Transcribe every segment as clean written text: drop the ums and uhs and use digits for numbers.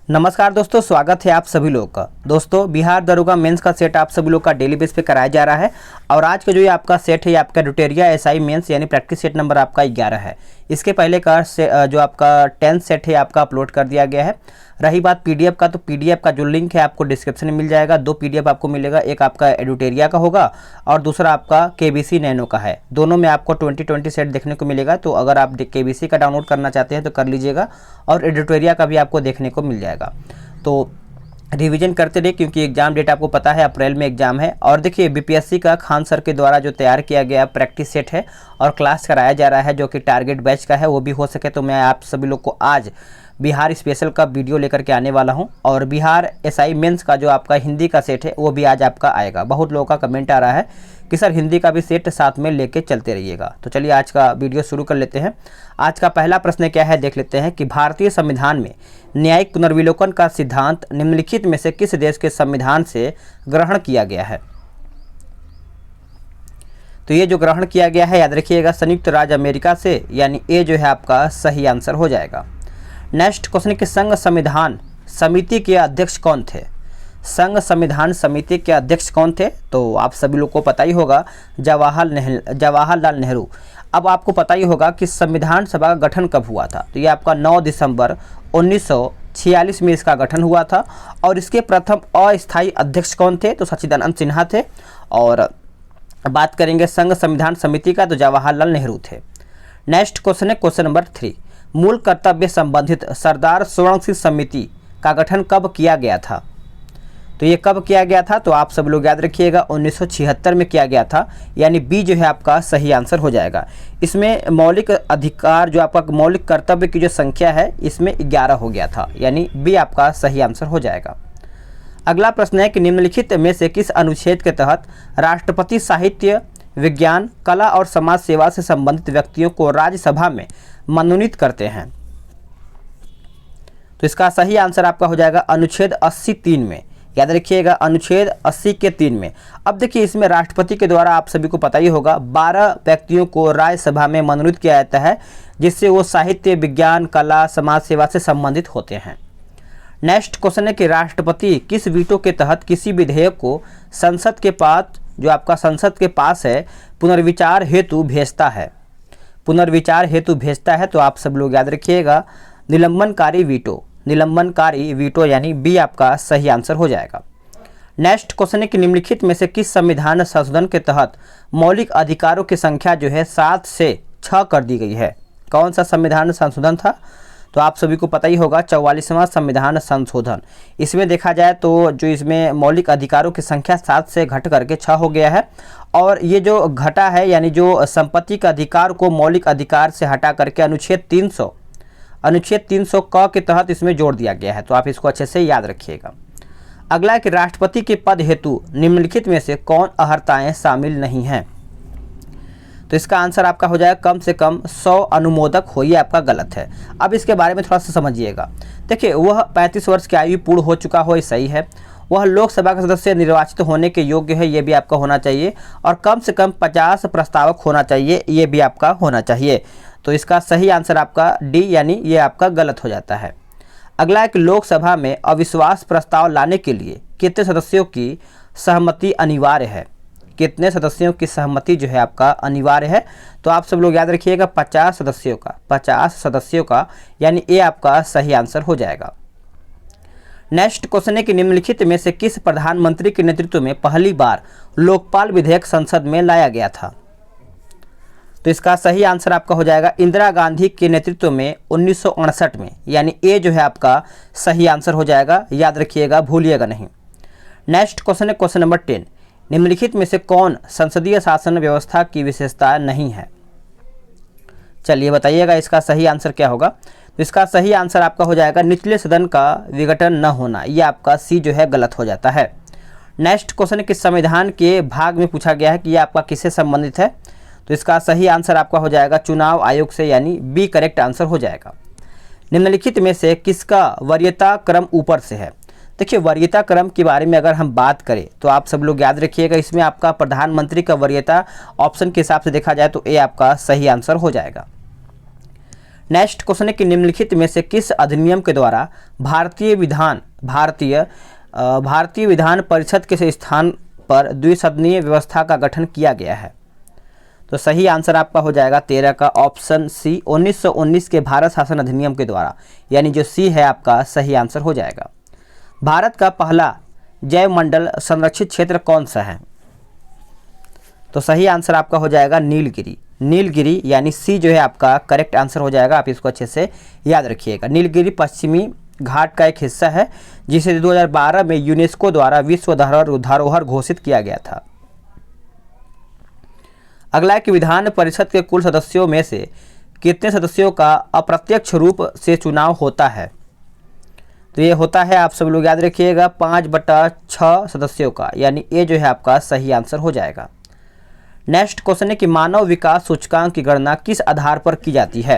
नमस्कार दोस्तों, स्वागत है आप सभी लोग का। दोस्तों, बिहार दरोगा मेंस का सेट आप सभी लोग का डेली बेस पे कराया जा रहा है और आज का जो ये आपका सेट है ये आपका रुटेरिया एसआई मेंस यानी प्रैक्टिस सेट नंबर आपका 11 है। इसके पहले का जो आपका 10 सेट है आपका अपलोड कर दिया गया है। रही बात पीडीएफ का, तो पीडीएफ का जो लिंक है आपको डिस्क्रिप्शन में मिल जाएगा। 2 पीडीएफ आपको मिलेगा, एक आपका एडुटेरिया का होगा और दूसरा आपका केबीसी नैनो का है। दोनों में आपको 20 सेट देखने को मिलेगा। तो अगर आप केबीसी का डाउनलोड करना चाहते हैं तो कर लीजिएगा और एडुटेरिया का भी आपको देखने को मिल जाएगा। तो रिवीजन करते रहे क्योंकि एग्जाम डेट आपको पता है, अप्रैल में एग्जाम है। और देखिए, बीपीएससी का खान सर के द्वारा जो तैयार किया गया प्रैक्टिस सेट है और क्लास कराया जा रहा है जो कि टारगेट बैच का है, वो भी हो सके तो मैं आप सभी लोग को आज बिहार स्पेशल का वीडियो लेकर के आने वाला हूं। और बिहार एसआई मेंस का जो आपका हिंदी का सेट है वो भी आज आपका आएगा। बहुत लोगों का कमेंट आ रहा है कि सर हिंदी का भी सेट साथ में लेके चलते रहिएगा। तो चलिए आज का वीडियो शुरू कर लेते हैं। आज का पहला प्रश्न क्या है देख लेते हैं कि भारतीय संविधान में न्यायिक पुनर्विलोकन का सिद्धांत निम्नलिखित में से किस देश के संविधान से ग्रहण किया गया है। तो ये जो ग्रहण किया गया है याद रखिएगा संयुक्त राज्य अमेरिका से, यानी ए जो है आपका सही आंसर हो जाएगा। नेक्स्ट क्वेश्चन कि संघ संविधान समिति के अध्यक्ष कौन थे। संघ संविधान समिति के अध्यक्ष कौन थे, तो आप सभी लोग को पता ही होगा, जवाहरलाल नेहरू। अब आपको पता ही होगा कि संविधान सभा का गठन कब हुआ था। तो ये आपका 9 दिसंबर 1946 में इसका गठन हुआ था और इसके प्रथम अस्थायी अध्यक्ष कौन थे, तो सच्चिदानंद सिन्हा थे। और बात करेंगे संघ संविधान समिति का, तो जवाहरलाल नेहरू थे। नेक्स्ट क्वेश्चन है क्वेश्चन नंबर 3, मूल कर्तव्य संबंधित सरदार स्वर्ण सिंह समिति का गठन कब किया गया था। तो ये कब किया गया था, तो आप सब लोग याद रखिएगा 1976 में किया गया था, यानी बी जो है आपका सही आंसर हो जाएगा। इसमें मौलिक अधिकार जो आपका मौलिक कर्तव्य की जो संख्या है इसमें 11 हो गया था, यानी बी आपका सही आंसर हो जाएगा। अगला प्रश्न है कि निम्नलिखित में से किस अनुच्छेद के तहत राष्ट्रपति साहित्य, विज्ञान, कला और समाज सेवा से संबंधित व्यक्तियों को राज्यसभा में मनोनीत करते हैं। तो इसका सही आंसर आपका हो जाएगा अनुच्छेद 80(3) में। याद रखिएगा अनुच्छेद 80 के 3 में। अब देखिए, इसमें राष्ट्रपति के द्वारा आप सभी को पता ही होगा 12 व्यक्तियों को राज्यसभा में मनोनीत किया जाता है, जिससे वो साहित्य, विज्ञान, कला, समाज सेवा से संबंधित होते हैं। नेक्स्ट क्वेश्चन है कि राष्ट्रपति किस वीटो के तहत किसी विधेयक को संसद के पास जो आपका संसद के पास है पुनर्विचार हेतु भेजता है। पुनर्विचार हेतु भेजता है, तो आप सब लोग याद रखिएगा निलंबनकारी वीटो। निलंबनकारी वीटो यानी बी आपका सही आंसर हो जाएगा। नेक्स्ट क्वेश्चन है कि निम्नलिखित में से किस संविधान संशोधन के तहत मौलिक अधिकारों की संख्या जो है 7 से 6 कर दी गई है। कौन सा संविधान संशोधन था, तो आप सभी को पता ही होगा 44वां संविधान संशोधन। इसमें देखा जाए तो जो इसमें मौलिक अधिकारों की संख्या 7 से घट करके 6 हो गया है। और ये जो घटा है यानी जो संपत्ति का अधिकार को मौलिक अधिकार से हटा करके अनुच्छेद 300 क के तहत इसमें जोड़ दिया गया है। तो आप इसको अच्छे से याद रखिएगा। अगला है कि राष्ट्रपति के पद हेतु निम्नलिखित में से कौन अर्हताएं शामिल नहीं हैं। तो इसका आंसर आपका हो जाएगा कम से कम 100 अनुमोदक हो, ये आपका गलत है। अब इसके बारे में थोड़ा सा समझिएगा। देखिए, वह 35 वर्ष की आयु पूर्ण हो चुका हो, ये सही है। वह लोकसभा का सदस्य निर्वाचित होने के योग्य है, ये भी आपका होना चाहिए। और कम से कम 50 प्रस्तावक होना चाहिए, ये भी आपका होना चाहिए। तो इसका सही आंसर आपका डी यानी ये आपका गलत हो जाता है। अगला है कि लोकसभा में अविश्वास प्रस्ताव लाने के लिए कितने सदस्यों की सहमति अनिवार्य है। कितने सदस्यों की सहमति जो है आपका अनिवार्य है, तो आप सब लोग याद रखिएगा 50 सदस्यों का, यानी ये आपका सही आंसर हो जाएगा। नेक्स्ट क्वेश्चन है कि निम्नलिखित में से किस प्रधानमंत्री के नेतृत्व में पहली बार लोकपाल विधेयक संसद में लाया गया था। तो इसका सही आंसर आपका हो जाएगा इंदिरा गांधी के नेतृत्व में 1968 में, यानी ए जो है आपका सही आंसर हो जाएगा। याद रखिएगा, भूलिएगा नहीं। नेक्स्ट क्वेश्चन है क्वेश्चन नंबर 10, निम्नलिखित में से कौन संसदीय शासन व्यवस्था की विशेषता नहीं है। चलिए बताइएगा इसका सही आंसर क्या होगा। तो इसका सही आंसर आपका हो जाएगा निचले सदन का विघटन न होना, ये आपका सी जो है गलत हो जाता है। नेक्स्ट क्वेश्चन है कि संविधान के भाग में पूछा गया है कि ये आपका किससे संबंधित है। तो इसका सही आंसर आपका हो जाएगा चुनाव आयोग से, यानी बी करेक्ट आंसर हो जाएगा। निम्नलिखित में से किसका वरीयता क्रम ऊपर से है। देखिए, वरीयता क्रम के बारे में अगर हम बात करें तो आप सब लोग याद रखिएगा इसमें आपका प्रधानमंत्री का वरीयता ऑप्शन के हिसाब से देखा जाए तो ए आपका सही आंसर हो जाएगा। नेक्स्ट क्वेश्चन है कि निम्नलिखित में से किस अधिनियम के द्वारा भारतीय विधान परिषद के स्थान पर द्विसदनीय व्यवस्था का गठन किया गया है? तो सही आंसर आपका हो जाएगा 13 का ऑप्शन सी, 1919 के भारत शासन अधिनियम के द्वारा, यानी जो सी है आपका सही आंसर हो जाएगा। भारत का पहला जैवमंडल संरक्षित क्षेत्र कौन सा है? तो सही आंसर आपका हो जाएगा नीलगिरी। नीलगिरी यानी सी जो है आपका करेक्ट आंसर हो जाएगा। आप इसको अच्छे से याद रखिएगा। नीलगिरी पश्चिमी घाट का एक हिस्सा है जिसे 2012 में यूनेस्को द्वारा विश्व धरोहर घोषित किया गया था। अगला है कि विधान परिषद के कुल सदस्यों में से कितने सदस्यों का अप्रत्यक्ष रूप से चुनाव होता है? तो ये होता है, आप सब लोग याद रखिएगा, 5/6 सदस्यों का, यानी ये जो है आपका सही आंसर हो जाएगा। नेक्स्ट क्वेश्चन है कि मानव विकास सूचकांक की गणना किस आधार पर की जाती है?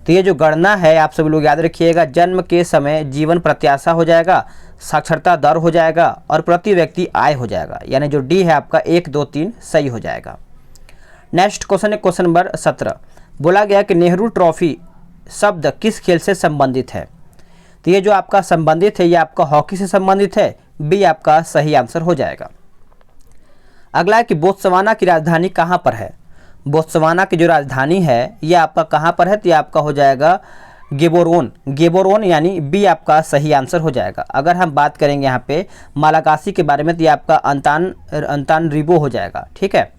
तो ये जो गणना है आप सब लोग याद रखिएगा, जन्म के समय जीवन प्रत्याशा हो जाएगा, साक्षरता दर हो जाएगा और प्रति व्यक्ति आय हो जाएगा, यानी जो डी है आपका 1, 2, 3 सही हो जाएगा। नेक्स्ट क्वेश्चन है क्वेश्चन नंबर 17। बोला गया कि नेहरू ट्रॉफी शब्द किस खेल से संबंधित है? तो ये जो आपका संबंधित है ये आपका हॉकी से संबंधित है, बी आपका सही आंसर हो जाएगा। अगला है कि बोत्सवाना की राजधानी कहाँ पर है? बोत्सवाना की जो राजधानी है ये आपका कहाँ पर है? तो ये आपका हो जाएगा गेबोरोन, यानी बी आपका सही आंसर हो जाएगा। अगर हम बात करेंगे यहाँ पे मालागासी के बारे में तो ये आपका अंतानरिबो हो जाएगा। ठीक है।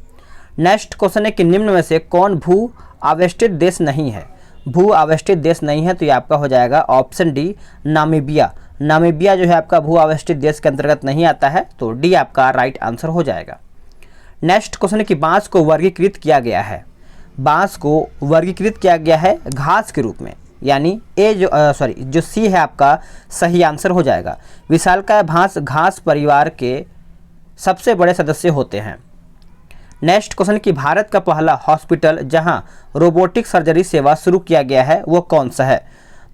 नेक्स्ट क्वेश्चन है कि निम्न में से कौन भू आवेष्टित देश नहीं है? भू आवेष्टित देश नहीं है तो ये आपका हो जाएगा ऑप्शन डी नामीबिया। नामीबिया जो है आपका भू आवेष्टित देश के अंतर्गत नहीं आता है, तो डी आपका राइट आंसर हो जाएगा। नेक्स्ट क्वेश्चन है कि बांस को वर्गीकृत किया गया है। बांस को वर्गीकृत किया गया है घास के रूप में, यानी जो सी है आपका सही आंसर हो जाएगा। विशालकाय घास परिवार के सबसे बड़े सदस्य होते हैं। नेक्स्ट क्वेश्चन कि भारत का पहला हॉस्पिटल जहां रोबोटिक सर्जरी सेवा शुरू किया गया है वो कौन सा है?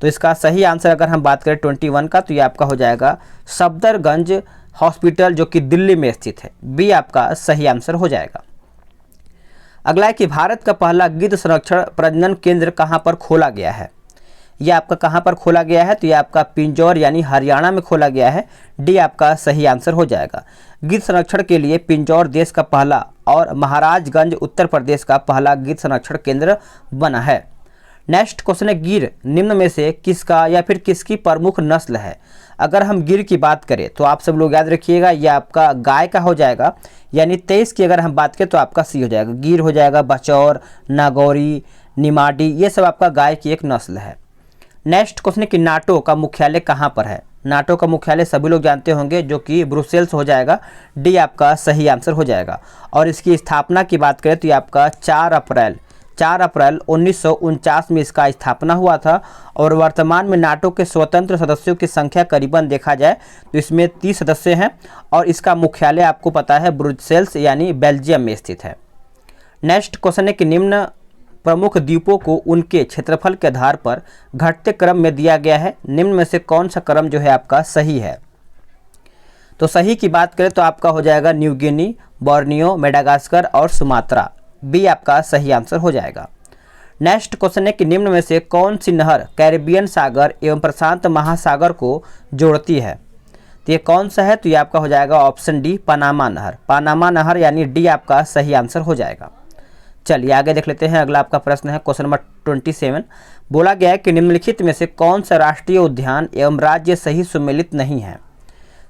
तो इसका सही आंसर अगर हम बात करें 21 का तो ये आपका हो जाएगा सफदरगंज हॉस्पिटल जो कि दिल्ली में स्थित है, बी आपका सही आंसर हो जाएगा। अगला है कि भारत का पहला गिद्ध संरक्षण प्रजनन केंद्र कहां पर खोला गया है? यह आपका कहां पर खोला गया है? तो ये आपका पिंजौर यानी हरियाणा में खोला गया है, डी आपका सही आंसर हो जाएगा। गिद्ध संरक्षण के लिए पिंजौर देश का पहला और महाराजगंज उत्तर प्रदेश का पहला गिद्ध संरक्षण केंद्र बना है। नेक्स्ट क्वेश्चन है गिर निम्न में से किसका या फिर किसकी प्रमुख नस्ल है? अगर हम गिर की बात करें तो आप सब लोग याद रखिएगा ये आपका गाय का हो जाएगा, यानी 23 की अगर हम बात करें तो आपका सी हो जाएगा। गिर हो जाएगा, बचौर, नागौरी, निमाड़ी, ये सब आपका गाय की एक नस्ल है। नेक्स्ट क्वेश्चन है कि नाटो का मुख्यालय कहाँ पर है? नाटो का मुख्यालय सभी लोग जानते होंगे जो कि ब्रुसेल्स हो जाएगा, डी आपका सही आंसर हो जाएगा। और इसकी स्थापना की बात करें तो ये आपका 4 अप्रैल 1949 में इसका स्थापना हुआ था। और वर्तमान में नाटो के स्वतंत्र सदस्यों की संख्या करीबन देखा जाए तो इसमें 30 सदस्य हैं और इसका मुख्यालय आपको पता है ब्रुसेल्स यानी बेल्जियम में स्थित है। नेक्स्ट क्वेश्चन है कि निम्न प्रमुख द्वीपों को उनके क्षेत्रफल के आधार पर घटते क्रम में दिया गया है, निम्न में से कौन सा क्रम जो है आपका सही है? तो सही की बात करें तो आपका हो जाएगा न्यू गिनी, बोर्नियो, मेडागास्कर और सुमात्रा, बी आपका सही आंसर हो जाएगा। नेक्स्ट क्वेश्चन है कि निम्न में से कौन सी नहर कैरिबियन सागर एवं प्रशांत महासागर को जोड़ती है? तो ये कौन सा है? तो ये आपका हो जाएगा ऑप्शन डी पनामा नहर। पनामा नहर यानी डी आपका सही आंसर हो जाएगा। चलिए आगे देख लेते हैं। अगला आपका प्रश्न है क्वेश्चन नंबर 27। बोला गया है कि निम्नलिखित में से कौन सा राष्ट्रीय उद्यान एवं राज्य सही सुमेलित नहीं है?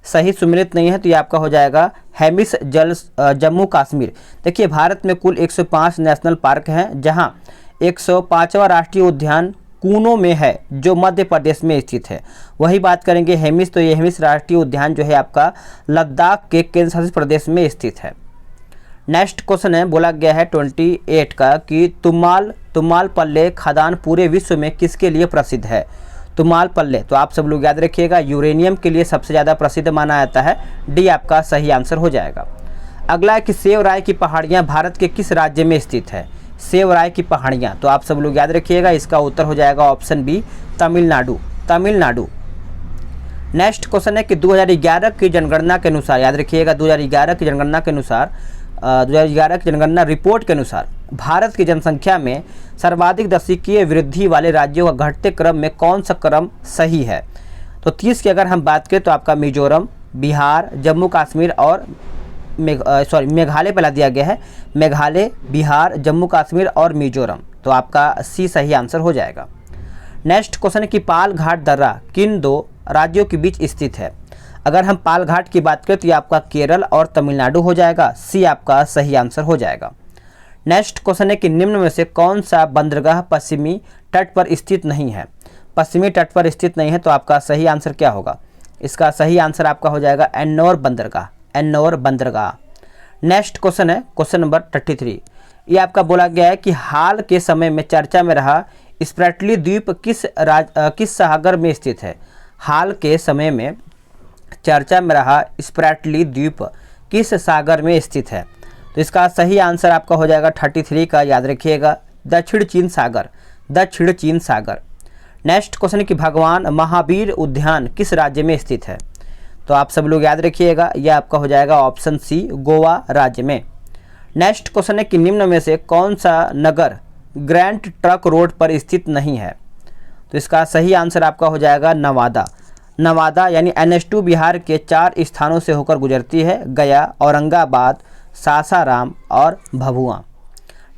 सही सुमेलित नहीं है तो ये आपका हो जाएगा हेमिस जम्मू कश्मीर। देखिए भारत में कुल 105 नेशनल पार्क हैं, जहां 105वां राष्ट्रीय उद्यान कूनो में है जो मध्य प्रदेश में स्थित है। वही बात करेंगे हेमिस, तो ये हेमिस राष्ट्रीय उद्यान जो है आपका लद्दाख के केंद्र शासित प्रदेश में स्थित है। नेक्स्ट क्वेश्चन है, बोला गया है 28 का कि तुम्मालपल्ले खदान पूरे विश्व में किसके लिए प्रसिद्ध है? तुम्मालपल्ले तो आप सब लोग याद रखिएगा यूरेनियम के लिए सबसे ज़्यादा प्रसिद्ध माना जाता है, डी आपका सही आंसर हो जाएगा। अगला है कि सेवराय की पहाड़ियाँ भारत के किस राज्य में स्थित है? सेवराय की पहाड़ियाँ तो आप सब लोग याद रखिएगा इसका उत्तर हो जाएगा option B Tamil Nadu. Next question है कि 2011 की जनगणना के अनुसार, याद रखिएगा 2011 की जनगणना के अनुसार 2011 की जनगणना रिपोर्ट के अनुसार भारत की जनसंख्या में सर्वाधिक दशकीय वृद्धि वाले राज्यों का घटते क्रम में कौन सा क्रम सही है? तो 30 की अगर हम बात करें तो आपका मिजोरम, बिहार, जम्मू कश्मीर और मेघालय पहला दिया गया है। मेघालय, बिहार, जम्मू कश्मीर और मिजोरम, तो आपका सी सही आंसर हो जाएगा। नेक्स्ट क्वेश्चन है कि पाल घाट दर्रा किन दो राज्यों के बीच स्थित है? अगर हम पाल घाट की बात करें तो ये आपका केरल और तमिलनाडु हो जाएगा, सी आपका सही आंसर हो जाएगा। नेक्स्ट क्वेश्चन है कि निम्न में से कौन सा बंदरगाह पश्चिमी तट पर स्थित नहीं है? पश्चिमी तट पर स्थित नहीं है, तो आपका सही आंसर क्या होगा? इसका सही आंसर आपका हो जाएगा एन्नौर बंदरगाह, एन्नौर बंदरगाह। नेक्स्ट क्वेश्चन है क्वेश्चन नंबर 33। ये आपका बोला गया है कि हाल के समय में चर्चा में रहा स्प्रैटली द्वीप किस सागर में स्थित है? हाल के समय में चर्चा में रहा स्प्रैटली द्वीप किस सागर में स्थित है? तो इसका सही आंसर आपका हो जाएगा 33 का, याद रखिएगा, दक्षिण चीन सागर, दक्षिण चीन सागर। नेक्स्ट क्वेश्चन है कि भगवान महावीर उद्यान किस राज्य में स्थित है? तो आप सब लोग याद रखिएगा, यह आपका हो जाएगा ऑप्शन सी, गोवा राज्य में। नेक्स्ट क्वेश्चन है कि निम्न में से कौन सा नगर ग्रैंड ट्रक रोड पर स्थित नहीं है? तो इसका सही आंसर आपका हो जाएगा नवादा, नवादा यानी NH2 बिहार के 4 स्थानों से होकर गुजरती है, गया, औरंगाबाद, सासाराम और भभुआ।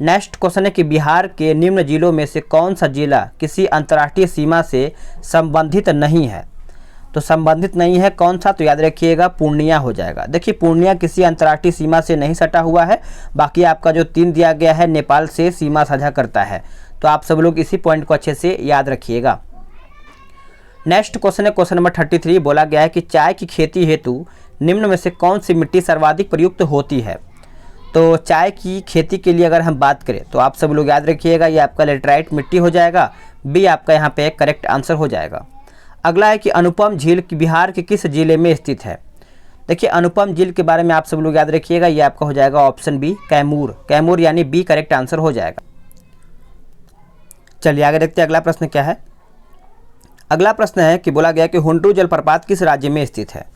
नेक्स्ट क्वेश्चन है कि बिहार के निम्न जिलों में से कौन सा जिला किसी अंतर्राष्ट्रीय सीमा से संबंधित नहीं है? तो संबंधित नहीं है कौन सा? तो याद रखिएगा पूर्णिया हो जाएगा। देखिए पूर्णिया किसी अंतर्राष्ट्रीय सीमा से नहीं सटा हुआ है, बाकी आपका जो 3 दिया गया है नेपाल से सीमा साझा करता है, तो आप सब लोग इसी पॉइंट को अच्छे से याद रखिएगा। नेक्स्ट क्वेश्चन है क्वेश्चन नंबर 33। बोला गया है कि चाय की खेती हेतु निम्न में से कौन सी मिट्टी सर्वाधिक प्रयुक्त होती है? तो चाय की खेती के लिए अगर हम बात करें तो आप सब लोग याद रखिएगा, ये आपका लेटराइट मिट्टी हो जाएगा, बी आपका यहाँ पे करेक्ट आंसर हो जाएगा। अगला है कि अनुपम झील बिहार के किस जिले में स्थित है? देखिए अनुपम झील के बारे में आप सब लोग याद रखिएगा, ये आपका हो जाएगा ऑप्शन बी, कैमूर, कैमूर यानी बी करेक्ट आंसर हो जाएगा। चलिए आगे देखते हैं अगला प्रश्न क्या है। अगला प्रश्न है कि बोला गया कि हुंडरू जलप्रपात किस राज्य में स्थित है?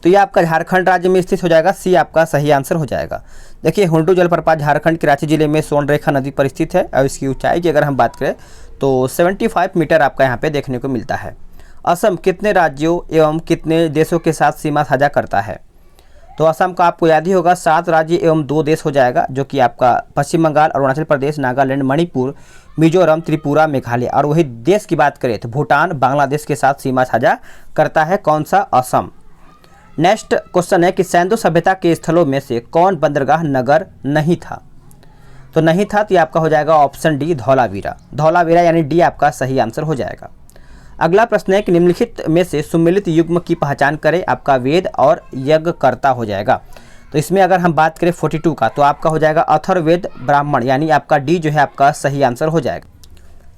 तो ये आपका झारखंड राज्य में स्थित हो जाएगा, सी आपका सही आंसर हो जाएगा। देखिए हुंडरू जलप्रपात झारखंड के रांची जिले में सोनरेखा नदी पर स्थित है और इसकी ऊंचाई की अगर हम बात करें तो 75 मीटर आपका यहाँ पे देखने को मिलता है। असम कितने राज्यों एवं कितने देशों के साथ सीमा साझा करता है? तो असम का आपको याद ही होगा 7 राज्य एवं 2 देश हो जाएगा, जो कि आपका पश्चिम बंगाल, अरुणाचल प्रदेश, नागालैंड, मणिपुर, मिजोरम, त्रिपुरा, मेघालय। और वही देश की बात करें तो भूटान, बांग्लादेश के साथ सीमा साझा करता है, कौन सा? असम। नेक्स्ट क्वेश्चन है कि सैंधु सभ्यता के स्थलों में से कौन बंदरगाह नगर नहीं था? तो नहीं था तो ये आपका हो जाएगा ऑप्शन डी, धौलावीरा, धौलावीरा यानी डी आपका सही आंसर हो जाएगा। अगला प्रश्न है कि निम्नलिखित में से सुमेलित युग्म की पहचान करें, आपका वेद और यज्ञकर्ता हो जाएगा। तो इसमें अगर हम बात करें 42 का तो आपका हो जाएगा अथर्ववेद ब्राह्मण, यानी आपका डी जो है आपका सही आंसर हो जाएगा।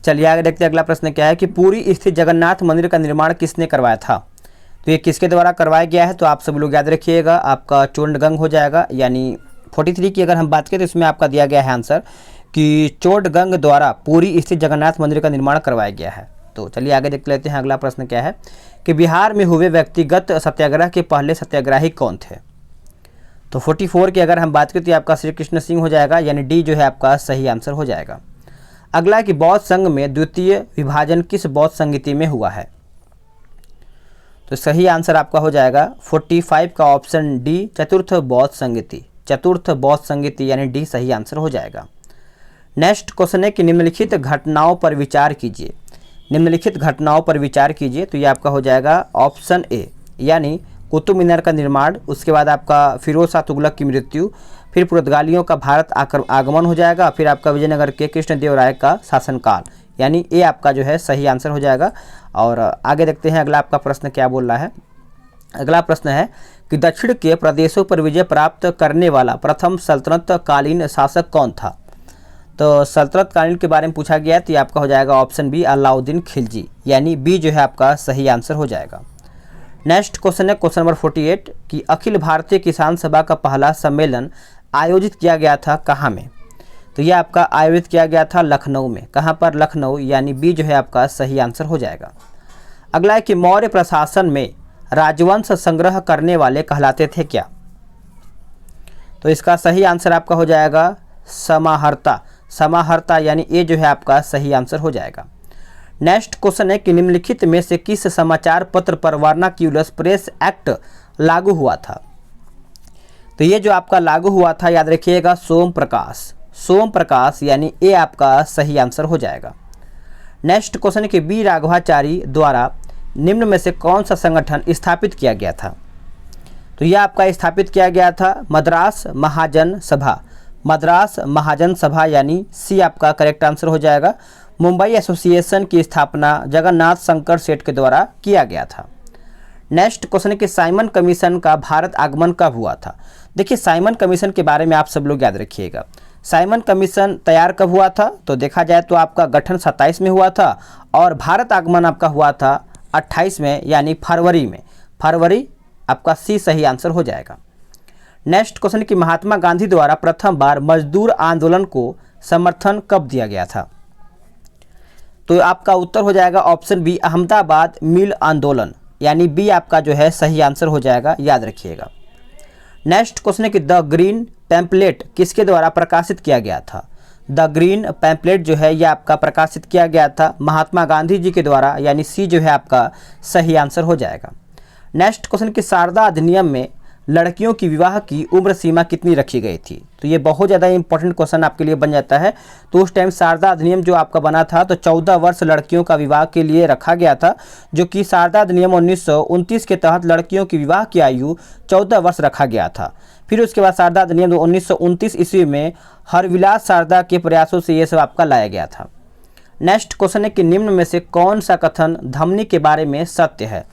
चलिए आगे देखते हैं अगला प्रश्न क्या है कि पुरी स्थित जगन्नाथ मंदिर का निर्माण किसने करवाया था? तो ये किसके द्वारा करवाया गया है? तो आप सब लोग याद रखिएगा, आपका चोडगंग हो जाएगा, यानी 43 की अगर हम बात करें तो इसमें आपका दिया गया है आंसर कि चोडगंग द्वारा पुरी स्थित जगन्नाथ मंदिर का निर्माण करवाया गया है। तो चलिए आगे देख लेते हैं अगला प्रश्न क्या है कि बिहार में हुए व्यक्तिगत सत्याग्रह के पहले सत्याग्रही कौन थे? तो 44 की अगर हम बात करें तो आपका श्री कृष्ण सिंह हो जाएगा, यानी डी जो है आपका सही आंसर हो जाएगा। अगला कि बौद्ध संघ में द्वितीय विभाजन किस बौद्ध संगीति में हुआ है? तो सही आंसर आपका हो जाएगा 45 का ऑप्शन डी, चतुर्थ बौद्ध संगीति, चतुर्थ बौद्ध संगीति यानी डी सही आंसर हो जाएगा। नेक्स्ट क्वेश्चन है कि निम्नलिखित घटनाओं पर विचार कीजिए, निम्नलिखित घटनाओं पर विचार कीजिए। तो ये आपका हो जाएगा ऑप्शन ए, यानी कुतुब मीनार का निर्माण, उसके बाद आपका फिरोज शाह तुगलक की मृत्यु, फिर पुर्तगालियों का भारत आगमन हो जाएगा, फिर आपका विजयनगर के कृष्णदेवराय का शासनकाल, यानी ए आपका जो है सही आंसर हो जाएगा। और आगे देखते हैं अगला आपका प्रश्न क्या बोल रहा है। अगला प्रश्न है कि दक्षिण के प्रदेशों पर विजय प्राप्त करने वाला प्रथम सल्तनत कालीन शासक कौन था? तो सल्तनत कालीन के बारे में पूछा गया तो ये आपका हो जाएगा ऑप्शन बी, अलाउद्दीन खिलजी, यानी बी जो है आपका सही आंसर हो जाएगा। नेक्स्ट क्वेश्चन है क्वेश्चन नंबर 48 कि अखिल भारतीय किसान सभा का पहला सम्मेलन आयोजित किया गया था कहाँ में? तो ये आपका आयोजित किया गया था लखनऊ में, कहाँ पर? लखनऊ, यानी बी जो है आपका सही आंसर हो जाएगा। अगला है कि मौर्य प्रशासन में राजवंश संग्रह करने वाले कहलाते थे क्या? तो इसका सही आंसर आपका हो जाएगा समाहर्ता। समाहर्ता यानी ये जो है आपका सही आंसर हो जाएगा। नेक्स्ट क्वेश्चन है कि निम्नलिखित में से किस समाचार पत्र पर वर्नाक्यूलस प्रेस एक्ट लागू हुआ था। तो ये जो आपका लागू हुआ था याद रखिएगा सोम प्रकाश। सोम प्रकाश यानी ये आपका सही आंसर हो जाएगा। नेक्स्ट क्वेश्चन है कि बी राघवाचारी द्वारा निम्न में से कौन सा संगठन स्थापित किया गया था। तो यह आपका स्थापित किया गया था मद्रास महाजन सभा। मद्रास महाजन सभा यानी सी आपका करेक्ट आंसर हो जाएगा। मुंबई एसोसिएशन की स्थापना जगन्नाथ शंकर सेठ के द्वारा किया गया था। नेक्स्ट क्वेश्चन है कि साइमन कमीशन का भारत आगमन कब हुआ था। देखिए साइमन कमीशन के बारे में आप सब लोग याद रखिएगा। साइमन कमीशन तैयार कब हुआ था, तो देखा जाए तो आपका गठन 27 में हुआ था और भारत आगमन आपका हुआ था 28 में यानी फरवरी में। फरवरी आपका सी सही आंसर हो जाएगा। नेक्स्ट क्वेश्चन कि महात्मा गांधी द्वारा प्रथम बार मजदूर आंदोलन को समर्थन कब दिया गया था। तो आपका उत्तर हो जाएगा ऑप्शन बी अहमदाबाद मिल आंदोलन यानी बी आपका जो है सही आंसर हो जाएगा, याद रखिएगा। नेक्स्ट क्वेश्चन है कि द ग्रीन पैम्पलेट किसके द्वारा प्रकाशित किया गया था। द ग्रीन पैम्पलेट जो है यह आपका प्रकाशित किया गया था महात्मा गांधी जी के द्वारा यानी सी जो है आपका सही आंसर हो जाएगा। नेक्स्ट क्वेश्चन कि शारदा अधिनियम में लड़कियों की विवाह की उम्र सीमा कितनी रखी गई थी। तो ये बहुत ज़्यादा इंपॉर्टेंट क्वेश्चन आपके लिए बन जाता है। तो उस टाइम शारदा अधिनियम जो आपका बना था तो 14 वर्ष लड़कियों का विवाह के लिए रखा गया था, जो कि शारदा अधिनियम 1929 के तहत लड़कियों की विवाह की आयु 14 वर्ष रखा गया था। फिर उसके बाद शारदा अधिनियम 1929 ईस्वी में हरविलास शारदा के प्रयासों से ये सब आपका लाया गया था। नेक्स्ट क्वेश्चन है कि निम्न में से कौन सा कथन धमनी के बारे में सत्य है।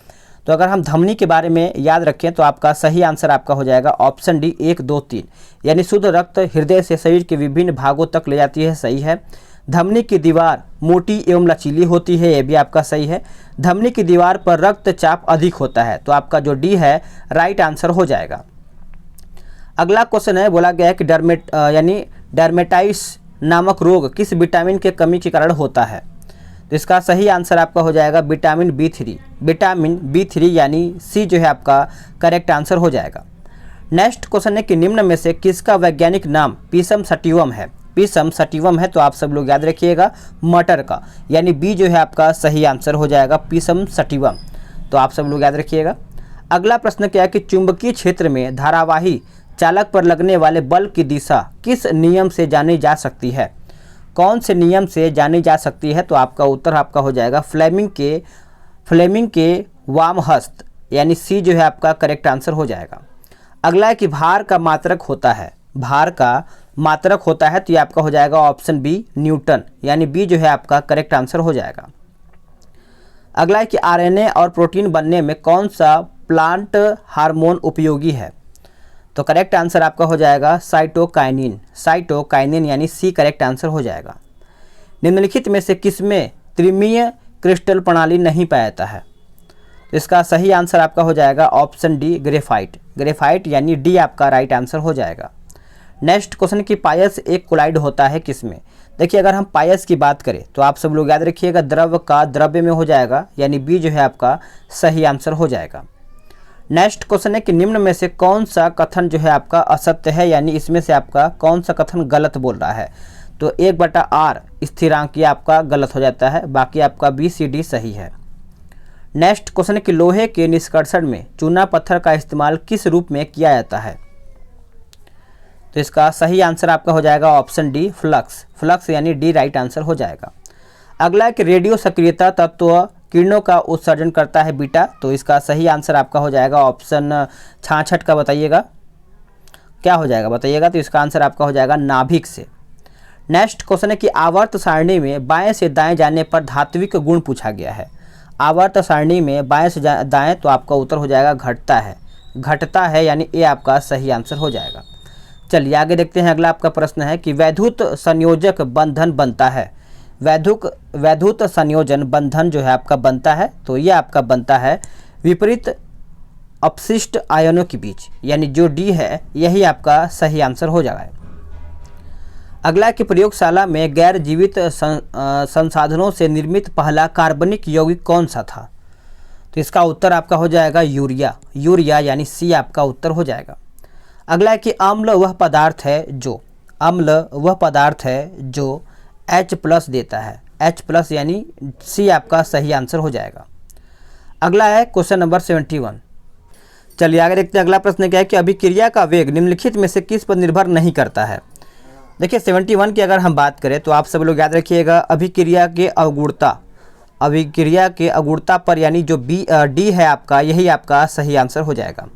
तो अगर हम धमनी के बारे में याद रखें तो आपका सही आंसर आपका हो जाएगा ऑप्शन डी 1, 2, 3 यानी शुद्ध रक्त हृदय से शरीर के विभिन्न भागों तक ले जाती है, सही है। धमनी की दीवार मोटी एवं लचीली होती है, यह भी आपका सही है। धमनी की दीवार पर रक्तचाप अधिक होता है, तो आपका जो डी है राइट आंसर हो जाएगा। अगला क्वेश्चन है, बोला गया है कि डर्मेटाइटिस नामक रोग किस विटामिन के कमी के कारण होता है। तो इसका सही आंसर आपका हो जाएगा विटामिन B3। विटामिन B3 यानी सी जो है आपका करेक्ट आंसर हो जाएगा। नेक्स्ट क्वेश्चन है कि निम्न में से किसका वैज्ञानिक नाम पीसम सटिवम है। पीसम सटिवम है तो आप सब लोग याद रखिएगा मटर का, यानी बी जो है आपका सही आंसर हो जाएगा पीसम सटिवम, तो आप सब लोग याद रखिएगा। अगला प्रश्न क्या है कि चुंबकीय क्षेत्र में धारावाही चालक पर लगने वाले बल की दिशा किस नियम से जानी जा सकती है। कौन से नियम से जानी जा सकती है, तो आपका उत्तर आपका हो जाएगा फ्लेमिंग के वाम हस्त, यानी सी जो है आपका करेक्ट आंसर हो जाएगा। अगला है कि भार का मात्रक होता है। भार का मात्रक होता है तो ये आपका हो जाएगा ऑप्शन बी न्यूटन, यानी बी जो है आपका करेक्ट आंसर हो जाएगा। अगला है कि आरएनए और प्रोटीन बनने में कौन सा प्लांट हार्मोन उपयोगी है। तो करेक्ट आंसर आपका हो जाएगा साइटोकाइनिन। साइटोकाइनिन यानी सी करेक्ट आंसर हो जाएगा। निम्नलिखित में से किसमें त्रिमीय क्रिस्टल प्रणाली नहीं पाया जाता है। तो इसका सही आंसर आपका हो जाएगा ऑप्शन डी ग्रेफाइट। ग्रेफाइट यानी डी आपका राइट आंसर हो जाएगा। नेक्स्ट क्वेश्चन की पायस एक कोलाइड होता है किसमें। देखिए अगर हम पायस की बात करें तो आप सब लोग याद रखिएगा द्रव का द्रव्य में हो जाएगा, यानी बी जो है आपका सही आंसर हो जाएगा। नेक्स्ट क्वेश्चन है कि निम्न में से कौन सा कथन जो है आपका असत्य है, यानी इसमें से आपका कौन सा कथन गलत बोल रहा है। तो 1/r स्थिरांक ये आपका गलत हो जाता है, बाकी आपका बी सी डी सही है। नेक्स्ट क्वेश्चन है कि लोहे के निष्कर्षण में चूना पत्थर का इस्तेमाल किस रूप में किया जाता है। तो इसका सही आंसर आपका हो जाएगा ऑप्शन डी फ्लक्स। फ्लक्स यानी डी राइट आंसर हो जाएगा। अगला है कि रेडियो सक्रियता तत्व किरणों का उत्सर्जन करता है बीटा, तो इसका सही आंसर आपका हो जाएगा ऑप्शन 66 का बताइएगा क्या हो जाएगा बताइएगा। तो इसका आंसर आपका हो जाएगा नाभिक से। नेक्स्ट क्वेश्चन है कि आवर्त सारणी में बाएं से दाएं जाने पर धात्विक गुण पूछा गया है। आवर्त सारणी में बाएं से दाएं तो आपका उत्तर हो जाएगा घटता है। घटता है यानी ये आपका सही आंसर हो जाएगा। चलिए आगे देखते हैं। अगला आपका प्रश्न है कि वैद्युत संयोजक बंधन बनता है। वैद्युत संयोजन बंधन जो है आपका बनता है, तो ये आपका बनता है विपरीत अपशिष्ट आयनों के बीच, यानी जो डी है यही आपका सही आंसर हो जाएगा। अगला कि प्रयोगशाला में गैर जीवित संसाधनों से निर्मित पहला कार्बनिक यौगिक कौन सा था। तो इसका उत्तर आपका हो जाएगा यूरिया। यूरिया यानी सी आपका उत्तर हो जाएगा। अगला है कि अम्ल वह पदार्थ है जो, अम्ल वह पदार्थ है जो H+ देता है। H+ यानी सी आपका सही आंसर हो जाएगा। अगला है क्वेश्चन नंबर 71। चलिए आगे देखते हैं। अगला प्रश्न क्या है कि अभिक्रिया का वेग निम्नलिखित में से किस पर निर्भर नहीं करता है। देखिए 71 की अगर हम बात करें तो आप सब लोग याद रखिएगा अभिक्रिया के अगुणता, अभिक्रिया के अगुणता पर यानी जो डी है आपका, यही आपका सही आंसर हो जाएगा।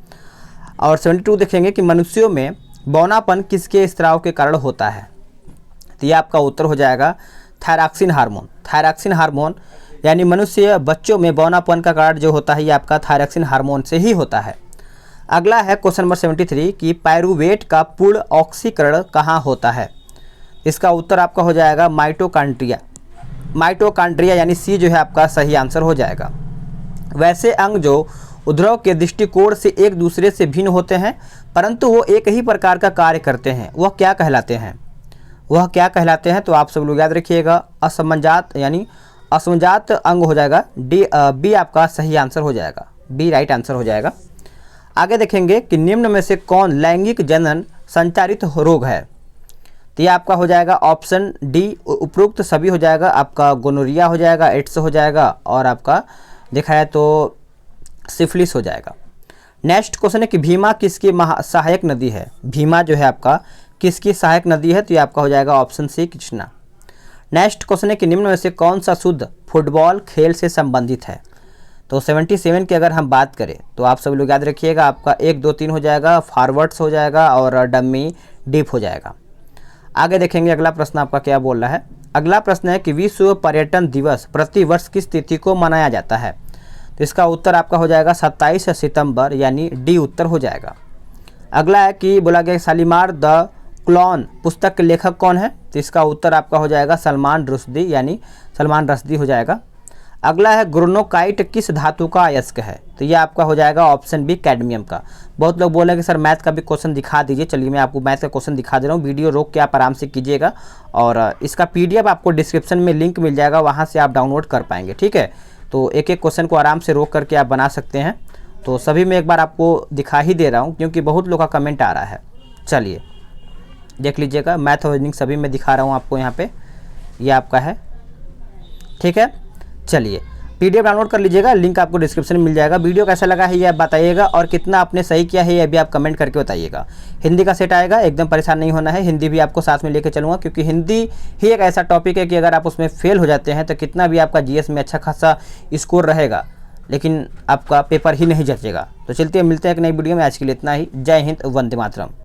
और 72 देखेंगे कि मनुष्यों में बौनापन किसके स्राव के कारण होता है। तो ये आपका उत्तर हो जाएगा थायरॉक्सिन हार्मोन। थायरॉक्सिन हार्मोन यानी मनुष्य बच्चों में बौनापन का कारण जो होता है ये आपका थायरॉक्सिन हार्मोन से ही होता है। अगला है क्वेश्चन नंबर 73 कि पायरूवेट का पूर्ण ऑक्सीकरण कहाँ होता है। इसका उत्तर आपका हो जाएगा माइटोकॉन्ड्रिया। माइटोकॉन्ड्रिया यानी सी जो है आपका सही आंसर हो जाएगा। वैसे अंग जो उद्भव के दृष्टिकोण से एक दूसरे से भिन्न होते हैं परंतु वो एक ही प्रकार का कार्य करते हैं, वह क्या कहलाते हैं, वह क्या कहलाते हैं। तो आप सब लोग याद रखिएगा असमंजात यानी असमंजात अंग हो जाएगा। बी आपका सही आंसर हो जाएगा, बी राइट आंसर हो जाएगा। आगे देखेंगे कि निम्न में से कौन लैंगिक जनन संचारित रोग है। तो ये आपका हो जाएगा ऑप्शन डी, उपरोक्त सभी हो जाएगा। आपका गोनोरिया हो जाएगा, एड्स हो जाएगा और आपका देखा है तो सिफिलिस हो जाएगा। नेक्स्ट क्वेश्चन है कि भीमा किसकी सहायक नदी है। भीमा जो है आपका किसकी सहायक नदी है। तो ये आपका हो जाएगा option C Krishna. Next question है कि निम्न में से कौन सा शुद्ध फुटबॉल खेल से संबंधित है। तो 77 की अगर हम बात करें तो आप सब लोग याद रखिएगा आपका 1 2 3 हो जाएगा, फॉरवर्ड्स हो जाएगा और डमी डीप हो जाएगा। आगे देखेंगे अगला प्रश्न आपका क्या बोल रहा है। अगला प्रश्न है कि विश्व पर्यटन दिवस प्रतिवर्ष किस तिथि को मनाया जाता है। तो इसका उत्तर आपका हो जाएगा 27 सितंबर यानी डी उत्तर हो जाएगा। अगला है कि बोला गया शालीमार द क्लोन पुस्तक के लेखक कौन है। तो इसका उत्तर आपका हो जाएगा सलमान रुश्दी यानी सलमान रश्दी हो जाएगा। अगला है ग्रोनोकाइट किस धातु का अयस्क है। तो ये आपका हो जाएगा ऑप्शन बी कैडमियम का। बहुत लोग बोले कि सर मैथ का भी क्वेश्चन दिखा दीजिए। चलिए मैं आपको मैथ का क्वेश्चन दिखा दे रहा हूँ, वीडियो रोक के आप आराम से कीजिएगा और इसका PDF आपको डिस्क्रिप्शन में लिंक मिल जाएगा, वहाँ से आप डाउनलोड कर पाएंगे। ठीक है, तो एक एक क्वेश्चन को आराम से रोक करके आप बना सकते हैं। तो सभी में एक बार आपको दिखा ही दे रहा हूँ क्योंकि बहुत लोग का कमेंट आ रहा है। चलिए देख लीजिएगा, मैथ और रीजनिंग सभी में दिखा रहा हूँ आपको यहाँ पे, ये आपका है। ठीक है, चलिए PDF डाउनलोड कर लीजिएगा, लिंक आपको डिस्क्रिप्शन में मिल जाएगा। वीडियो कैसा लगा है ये आप बताइएगा और कितना आपने सही किया है ये भी आप कमेंट करके बताइएगा। हिंदी का सेट आएगा, एकदम परेशान नहीं होना है, हिंदी भी आपको साथ में लेके चलूँगा क्योंकि हिंदी ही एक ऐसा टॉपिक है कि अगर आप उसमें फेल हो जाते हैं तो कितना भी आपका GS में अच्छा खासा स्कोर रहेगा लेकिन आपका पेपर ही नहीं जचेगा। तो चलते मिलते हैं एक नई वीडियो में, आज के लिए इतना ही। जय हिंद, वंदे मातरम।